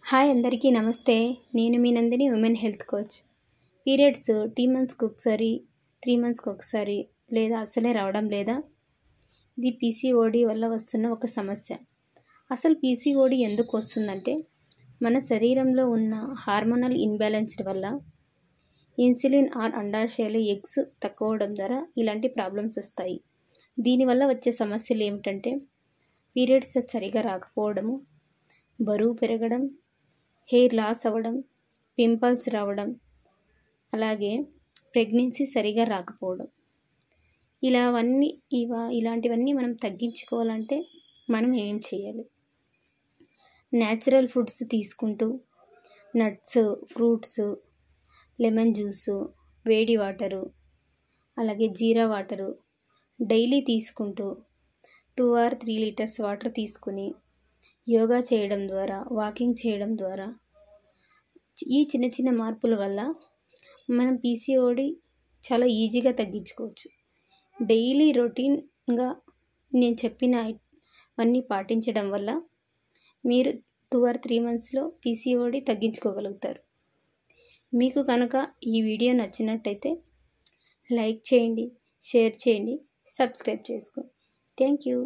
Hi అందరికీ నమస్తే. నేను మీ Nandini women health coach. Periods 2 మంత్స్కి ఒకసారి 3 మంత్స్కి ఒకసారి లేదా అసలే రావడం లేదా? ఇది పీసీఓడి వల్ల వస్తున్న ఒక సమస్య. అసలు పీసీఓడి ఎందుకు వస్తుందంటే మన శరీరంలో ఉన్న హార్మోనల్ ఇన్బ్యాలెన్స్డ్ వల్ల ఇన్సులిన్ ఆర్ అండాశయాలు ఎగ్స్ తక్కువ అవడం ద్వారా ఇలాంటి ప్రాబ్లమ్స్ వస్తాయి. దీనివల్ల వచ్చే సమస్యలు ఏమిటంటే పీరియడ్స్ సరిగా రాకపోవడము, బరువు పెరగడం, హెయిర్ లాస్ అవ్వడం, పింపుల్స్ రావడం, అలాగే ప్రెగ్నెన్సీ సరిగా రాకపోవడం. ఇలాంటివన్నీ మనం తగ్గించుకోవాలంటే మనం ఏం చేయాలి? న్యాచురల్ ఫుడ్స్ తీసుకుంటూ నట్స్, ఫ్రూట్స్, లెమన్ జ్యూసు, వేడి వాటరు, అలాగే జీరా వాటరు డైలీ తీసుకుంటూ 2 or 3 లీటర్స్ వాటర్ తీసుకుని యోగా చేయడం ద్వారా, వాకింగ్ చేయడం ద్వారా ఈ చిన్న చిన్న మార్పుల వల్ల మనం పీసీఓడి చాలా ఈజీగా తగ్గించుకోవచ్చు. డైలీ రొటీన్గా నేను చెప్పిన అన్నీ పాటించడం వల్ల మీరు 2 or 3 మంత్స్లో పీసీఓడి తగ్గించుకోగలుగుతారు. మీకు కనుక ఈ వీడియో నచ్చినట్టయితే లైక్ చేయండి, షేర్ చేయండి, సబ్స్క్రైబ్ చేసుకోండి. Thank you.